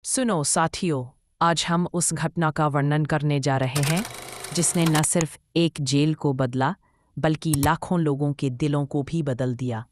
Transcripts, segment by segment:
सुनो साथियों, आज हम उस घटना का वर्णन करने जा रहे हैं जिसने न सिर्फ एक जेल को बदला बल्कि लाखों लोगों के दिलों को भी बदल दिया।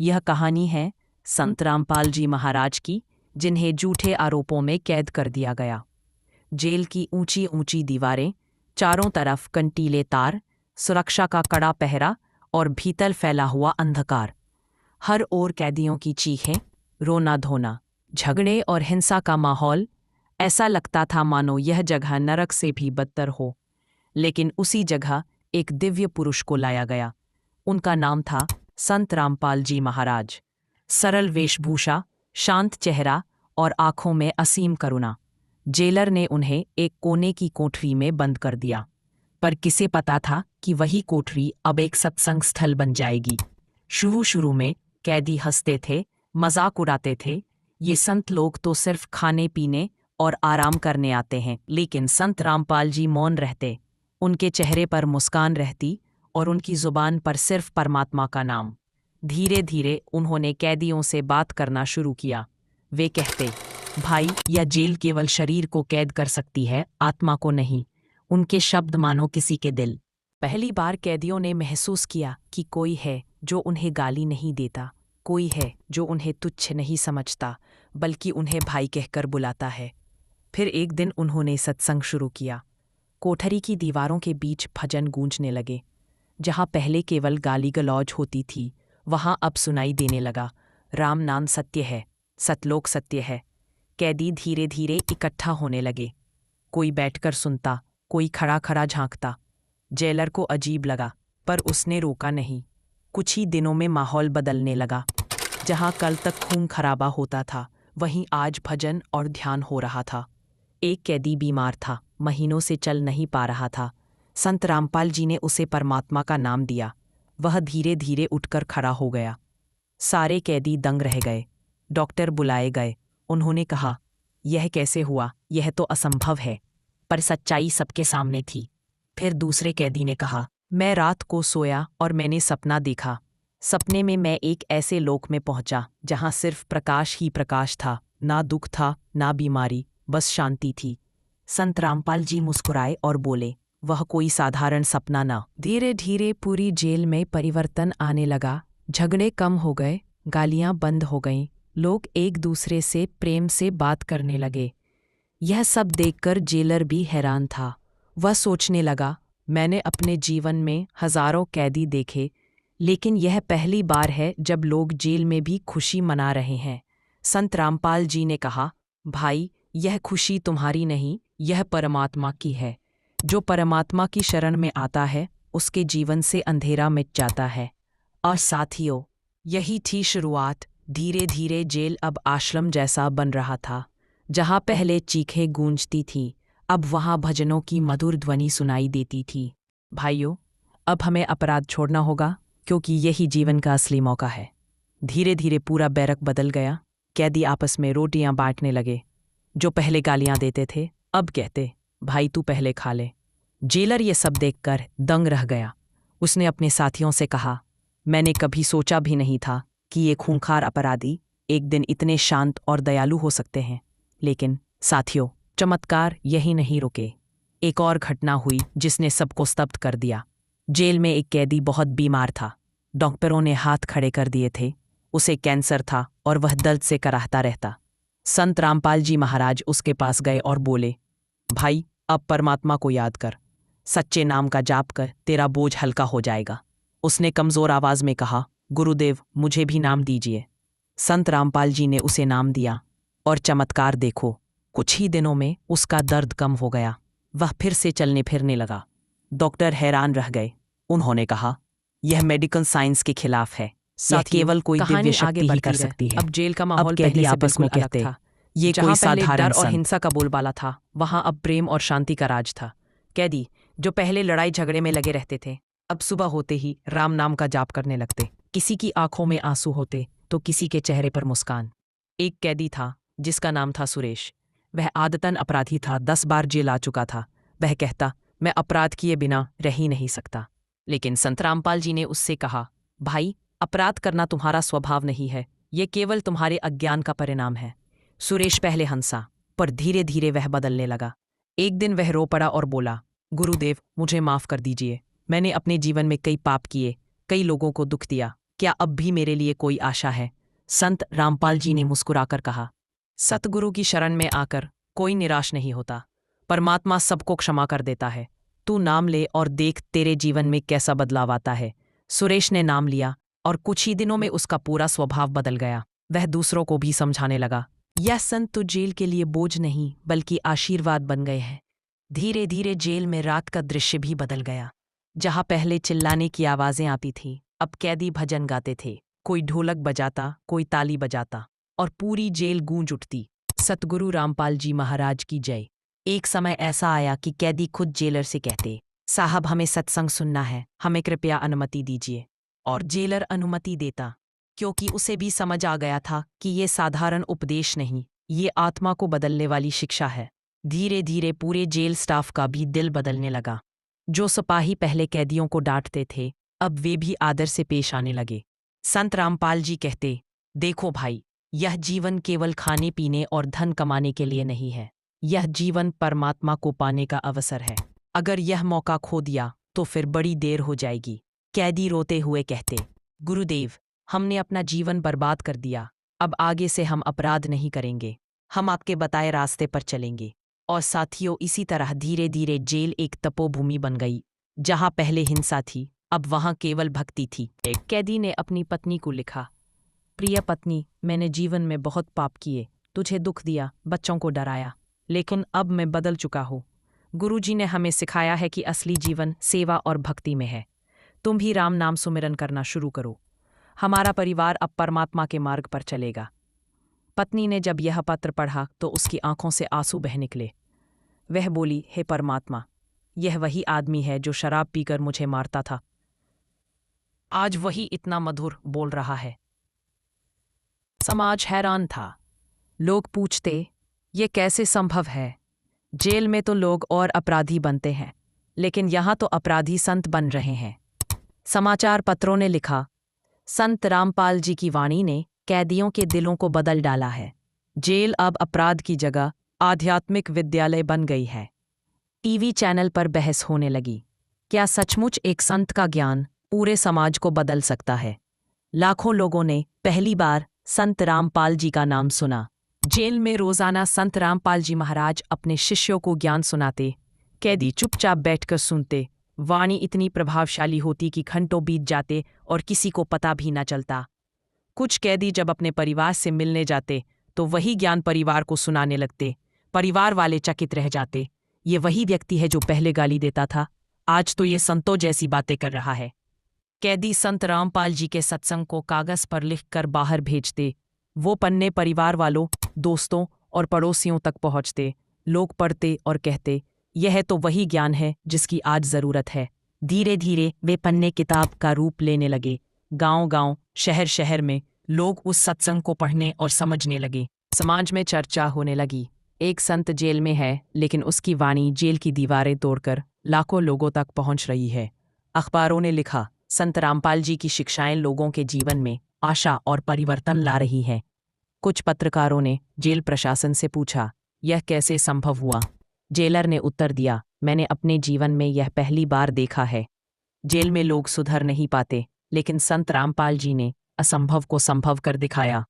यह कहानी है संत रामपाल जी महाराज की, जिन्हें झूठे आरोपों में कैद कर दिया गया। जेल की ऊंची ऊंची दीवारें, चारों तरफ कंटीले तार, सुरक्षा का कड़ा पहरा और भीतर फैला हुआ अंधकार। हर ओर कैदियों की चीखें, रोना धोना, झगड़े और हिंसा का माहौल। ऐसा लगता था मानो यह जगह नरक से भी बदतर हो। लेकिन उसी जगह एक दिव्य पुरुष को लाया गया। उनका नाम था संत रामपाल जी महाराज। सरल वेशभूषा, शांत चेहरा और आंखों में असीम करुणा। जेलर ने उन्हें एक कोने की कोठरी में बंद कर दिया, पर किसे पता था कि वही कोठरी अब एक सत्संग स्थल बन जाएगी। शुरू शुरू में कैदी हंसते थे, मजाक उड़ाते थे। ये संत लोग तो सिर्फ खाने पीने और आराम करने आते हैं। लेकिन संत रामपाल जी मौन रहते। उनके चेहरे पर मुस्कान रहती और उनकी जुबान पर सिर्फ परमात्मा का नाम। धीरे धीरे उन्होंने कैदियों से बात करना शुरू किया। वे कहते, भाई, यह जेल केवल शरीर को कैद कर सकती है, आत्मा को नहीं। उनके शब्द मानो किसी के दिल। पहली बार कैदियों ने महसूस किया कि कोई है जो उन्हें गाली नहीं देता, कोई है जो उन्हें तुच्छ नहीं समझता बल्कि उन्हें भाई कहकर बुलाता है। फिर एक दिन उन्होंने सत्संग शुरू किया। कोठरी की दीवारों के बीच भजन गूंजने लगे। जहाँ पहले केवल गाली गलौज होती थी, वहाँ अब सुनाई देने लगा, राम नाम सत्य है, सतलोक सत्य है। कैदी धीरे धीरे इकट्ठा होने लगे। कोई बैठकर सुनता, कोई खड़ा खड़ा झांकता। जेलर को अजीब लगा, पर उसने रोका नहीं। कुछ ही दिनों में माहौल बदलने लगा। जहाँ कल तक खून खराबा होता था, वहीं आज भजन और ध्यान हो रहा था। एक कैदी बीमार था, महीनों से चल नहीं पा रहा था। संत रामपाल जी ने उसे परमात्मा का नाम दिया। वह धीरे धीरे उठकर खड़ा हो गया। सारे कैदी दंग रह गए। डॉक्टर बुलाए गए। उन्होंने कहा, यह कैसे हुआ, यह तो असंभव है। पर सच्चाई सबके सामने थी। फिर दूसरे कैदी ने कहा, मैं रात को सोया और मैंने सपना देखा। सपने में मैं एक ऐसे लोक में पहुंचा जहां सिर्फ प्रकाश ही प्रकाश था। ना दुख था, ना बीमारी, बस शांति थी। संत रामपाल जी मुस्कुराए और बोले, वह कोई साधारण सपना ना। धीरे धीरे पूरी जेल में परिवर्तन आने लगा। झगड़े कम हो गए, गालियां बंद हो गईं। लोग एक दूसरे से प्रेम से बात करने लगे। यह सब देखकर जेलर भी हैरान था। वह सोचने लगा, मैंने अपने जीवन में हजारों कैदी देखे, लेकिन यह पहली बार है जब लोग जेल में भी खुशी मना रहे हैं। संत रामपाल जी ने कहा, भाई, यह खुशी तुम्हारी नहीं, यह परमात्मा की है। जो परमात्मा की शरण में आता है, उसके जीवन से अंधेरा मिट जाता है। और साथियों, यही थी शुरुआत। धीरे धीरे जेल अब आश्रम जैसा बन रहा था। जहाँ पहले चीखें गूंजती थीं, अब वहाँ भजनों की मधुर ध्वनि सुनाई देती थी। भाइयों, अब हमें अपराध छोड़ना होगा, क्योंकि यही जीवन का असली मौका है। धीरे धीरे पूरा बैरक बदल गया। कैदी आपस में रोटियां बांटने लगे। जो पहले गालियां देते थे, अब कहते, भाई तू पहले खा ले। जेलर ये सब देखकर दंग रह गया। उसने अपने साथियों से कहा, मैंने कभी सोचा भी नहीं था कि ये खूंखार अपराधी एक दिन इतने शांत और दयालु हो सकते हैं। लेकिन साथियों, चमत्कार यही नहीं रुके। एक और घटना हुई जिसने सबको स्तब्ध कर दिया। जेल में एक कैदी बहुत बीमार था। डॉक्टरों ने हाथ खड़े कर दिए थे। उसे कैंसर था और वह दर्द से कराहता रहता। संत रामपाल जी महाराज उसके पास गए और बोले, भाई, अब परमात्मा को याद कर, सच्चे नाम का जाप कर, तेरा बोझ हल्का हो जाएगा। उसने कमजोर आवाज में कहा, गुरुदेव, मुझे भी नाम दीजिए। संत रामपाल जी ने उसे नाम दिया और चमत्कार देखो, कुछ ही दिनों में उसका दर्द कम हो गया। वह फिर से चलने फिरने लगा। डॉक्टर हैरान रह गए। उन्होंने कहा, यह मेडिकल साइंस के खिलाफ है। यह केवल कोई दिव्य शक्ति ही कर सकती है। अब जेल का माहौल कैदी पहले से आपस में बिल्कुल अलग कहते, था। ये जहाँ कोई पहले साधारण डर और संत। हिंसा का बोलबाला था, वहाँ अब प्रेम और शांति का राज था। कैदी जो पहले लड़ाई झगड़े में लगे रहते थे, अब सुबह होते ही राम नाम का जाप करने लगते। किसी की आंखों में आंसू होते तो किसी के चेहरे पर मुस्कान। एक कैदी था जिसका नाम था सुरेश। वह आदतन अपराधी था, 10 बार जेल आ चुका था। वह कहता, मैं अपराध किए बिना रह ही नहीं सकता। लेकिन संत रामपाल जी ने उससे कहा, भाई, अपराध करना तुम्हारा स्वभाव नहीं है, ये केवल तुम्हारे अज्ञान का परिणाम है। सुरेश पहले हंसा, पर धीरे धीरे वह बदलने लगा। एक दिन वह रो पड़ा और बोला, गुरुदेव, मुझे माफ कर दीजिए। मैंने अपने जीवन में कई पाप किए, कई लोगों को दुख दिया। क्या अब भी मेरे लिए कोई आशा है? संत रामपाल जी ने मुस्कुराकर कहा, सतगुरु की शरण में आकर कोई निराश नहीं होता। परमात्मा सबको क्षमा कर देता है। तू नाम ले और देख तेरे जीवन में कैसा बदलाव आता है। सुरेश ने नाम लिया और कुछ ही दिनों में उसका पूरा स्वभाव बदल गया। वह दूसरों को भी समझाने लगा, यह संत तो जेल के लिए बोझ नहीं बल्कि आशीर्वाद बन गए हैं। धीरे धीरे जेल में रात का दृश्य भी बदल गया। जहां पहले चिल्लाने की आवाजें आती थीं, अब कैदी भजन गाते थे। कोई ढोलक बजाता, कोई ताली बजाता, और पूरी जेल गूंज उठती, सतगुरु रामपाल जी महाराज की जय। एक समय ऐसा आया कि कैदी खुद जेलर से कहते, साहब, हमें सत्संग सुनना है, हमें कृपया अनुमति दीजिए। और जेलर अनुमति देता, क्योंकि उसे भी समझ आ गया था कि ये साधारण उपदेश नहीं, ये आत्मा को बदलने वाली शिक्षा है। धीरे धीरे पूरे जेल स्टाफ का भी दिल बदलने लगा। जो सिपाही पहले कैदियों को डांटते थे, अब वे भी आदर से पेश आने लगे। संत रामपाल जी कहते, देखो भाई, यह जीवन केवल खाने पीने और धन कमाने के लिए नहीं है। यह जीवन परमात्मा को पाने का अवसर है। अगर यह मौका खो दिया तो फिर बड़ी देर हो जाएगी। कैदी रोते हुए कहते, गुरुदेव, हमने अपना जीवन बर्बाद कर दिया। अब आगे से हम अपराध नहीं करेंगे। हम आपके बताए रास्ते पर चलेंगे। और साथियों, इसी तरह धीरे धीरे जेल एक तपोभूमि बन गई। जहां पहले हिंसा थी, अब वहां केवल भक्ति थी। एक कैदी ने अपनी पत्नी को लिखा, प्रिय पत्नी, मैंने जीवन में बहुत पाप किए, तुझे दुख दिया, बच्चों को डराया, लेकिन अब मैं बदल चुका हूँ। गुरुजी ने हमें सिखाया है कि असली जीवन सेवा और भक्ति में है। तुम भी राम नाम सुमिरन करना शुरू करो। हमारा परिवार अब परमात्मा के मार्ग पर चलेगा। पत्नी ने जब यह पत्र पढ़ा तो उसकी आंखों से आंसू बह निकले। वह बोली, हे परमात्मा, यह वही आदमी है जो शराब पीकर मुझे मारता था। आज वही इतना मधुर बोल रहा है। समाज हैरान था। लोग पूछते, ये कैसे संभव है? जेल में तो लोग और अपराधी बनते हैं, लेकिन यहाँ तो अपराधी संत बन रहे हैं। समाचार पत्रों ने लिखा, संत रामपाल जी की वाणी ने कैदियों के दिलों को बदल डाला है। जेल अब अपराध की जगह आध्यात्मिक विद्यालय बन गई है। टीवी चैनल पर बहस होने लगी, क्या सचमुच एक संत का ज्ञान पूरे समाज को बदल सकता है? लाखों लोगों ने पहली बार संत रामपाल जी का नाम सुना। जेल में रोजाना संत रामपाल जी महाराज अपने शिष्यों को ज्ञान सुनाते। कैदी चुपचाप बैठकर सुनते। वाणी इतनी प्रभावशाली होती कि घंटों बीत जाते और किसी को पता भी न चलता। कुछ कैदी जब अपने परिवार से मिलने जाते तो वही ज्ञान परिवार को सुनाने लगते। परिवार वाले चकित रह जाते, ये वही व्यक्ति है जो पहले गाली देता था, आज तो ये संतों जैसी बातें कर रहा है। कैदी संत रामपाल जी के सत्संग को कागज पर लिखकर बाहर भेजते। वो पन्ने परिवार वालों, दोस्तों और पड़ोसियों तक पहुंचते। लोग पढ़ते और कहते, यह तो वही ज्ञान है जिसकी आज जरूरत है। धीरे धीरे वे पन्ने किताब का रूप लेने लगे। गांव-गांव, शहर-शहर में लोग उस सत्संग को पढ़ने और समझने लगे। समाज में चर्चा होने लगी, एक संत जेल में है, लेकिन उसकी वाणी जेल की दीवारें तोड़कर लाखों लोगों तक पहुंच रही है। अखबारों ने लिखा, संत रामपाल जी की शिक्षाएं लोगों के जीवन में आशा और परिवर्तन ला रही हैं। कुछ पत्रकारों ने जेल प्रशासन से पूछा, यह कैसे संभव हुआ? जेलर ने उत्तर दिया, मैंने अपने जीवन में यह पहली बार देखा है। जेल में लोग सुधर नहीं पाते, लेकिन संत रामपाल जी ने असंभव को संभव कर दिखाया।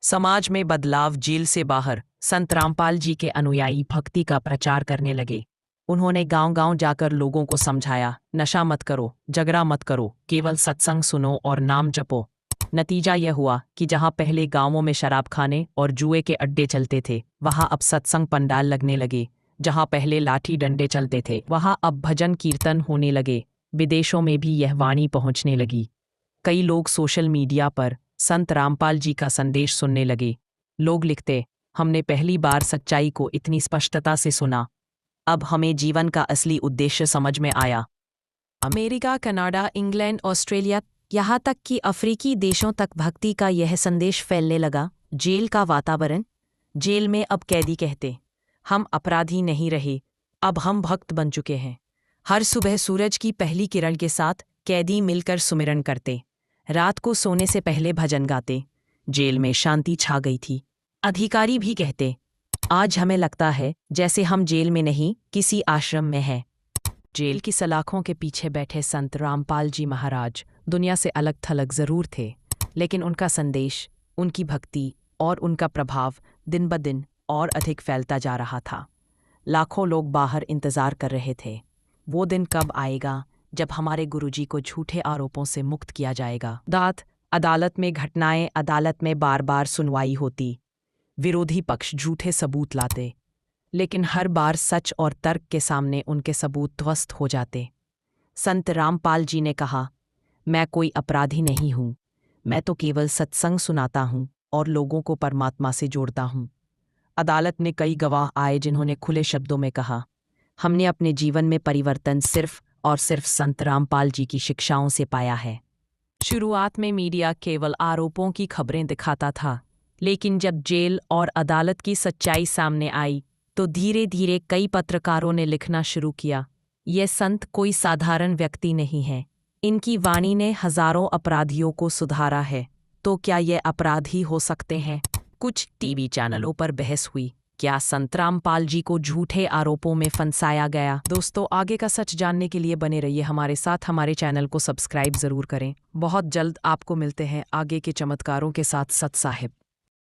समाज में बदलाव जेल से बाहर संत रामपाल जी के अनुयायी भक्ति का प्रचार करने लगे। उन्होंने गांव-गांव जाकर लोगों को समझाया, नशा मत करो, झगड़ा मत करो, केवल सत्संग सुनो और नाम जपो। नतीजा यह हुआ कि जहां पहले गांवों में शराब खाने और जुए के अड्डे चलते थे, वहां अब सत्संग पंडाल लगने लगे। जहां पहले लाठी डंडे चलते थे, वहां अब भजन कीर्तन होने लगे। विदेशों में भी यह वाणी पहुंचने लगी। कई लोग सोशल मीडिया पर संत रामपाल जी का संदेश सुनने लगे। लोग लिखते, हमने पहली बार सच्चाई को इतनी स्पष्टता से सुना। अब हमें जीवन का असली उद्देश्य समझ में आया। अमेरिका, कनाडा, इंग्लैंड, ऑस्ट्रेलिया, यहाँ तक कि अफ्रीकी देशों तक भक्ति का यह संदेश फैलने लगा। जेल का वातावरण, जेल में अब कैदी कहते, हम अपराधी नहीं रहे, अब हम भक्त बन चुके हैं। हर सुबह सूरज की पहली किरण के साथ कैदी मिलकर सुमिरन करते। रात को सोने से पहले भजन गाते। जेल में शांति छा गई थी। अधिकारी भी कहते, आज हमें लगता है जैसे हम जेल में नहीं किसी आश्रम में हैं। जेल की सलाखों के पीछे बैठे संत रामपाल जी महाराज दुनिया से अलग थलग जरूर थे, लेकिन उनका संदेश, उनकी भक्ति और उनका प्रभाव दिन ब दिन और अधिक फैलता जा रहा था। लाखों लोग बाहर इंतजार कर रहे थे, वो दिन कब आएगा जब हमारे गुरुजी को झूठे आरोपों से मुक्त किया जाएगा। अदालत में घटनाएं, अदालत में बार बार सुनवाई होती, विरोधी पक्ष झूठे सबूत लाते, लेकिन हर बार सच और तर्क के सामने उनके सबूत ध्वस्त हो जाते। संत रामपाल जी ने कहा, मैं कोई अपराधी नहीं हूं, मैं तो केवल सत्संग सुनाता हूं और लोगों को परमात्मा से जोड़ता हूं। अदालत में कई गवाह आए जिन्होंने खुले शब्दों में कहा, हमने अपने जीवन में परिवर्तन सिर्फ और सिर्फ संत रामपाल जी की शिक्षाओं से पाया है। शुरुआत में मीडिया केवल आरोपों की खबरें दिखाता था, लेकिन जब जेल और अदालत की सच्चाई सामने आई तो धीरे धीरे कई पत्रकारों ने लिखना शुरू किया, ये संत कोई साधारण व्यक्ति नहीं है, इनकी वाणी ने हजारों अपराधियों को सुधारा है, तो क्या ये अपराधी हो सकते हैं? कुछ टीवी चैनलों पर बहस हुई, क्या संत रामपाल जी को झूठे आरोपों में फंसाया गया? दोस्तों, आगे का सच जानने के लिए बने रहिए हमारे साथ, हमारे चैनल को सब्सक्राइब जरूर करें। बहुत जल्द आपको मिलते हैं आगे के चमत्कारों के साथ। सत साहिब।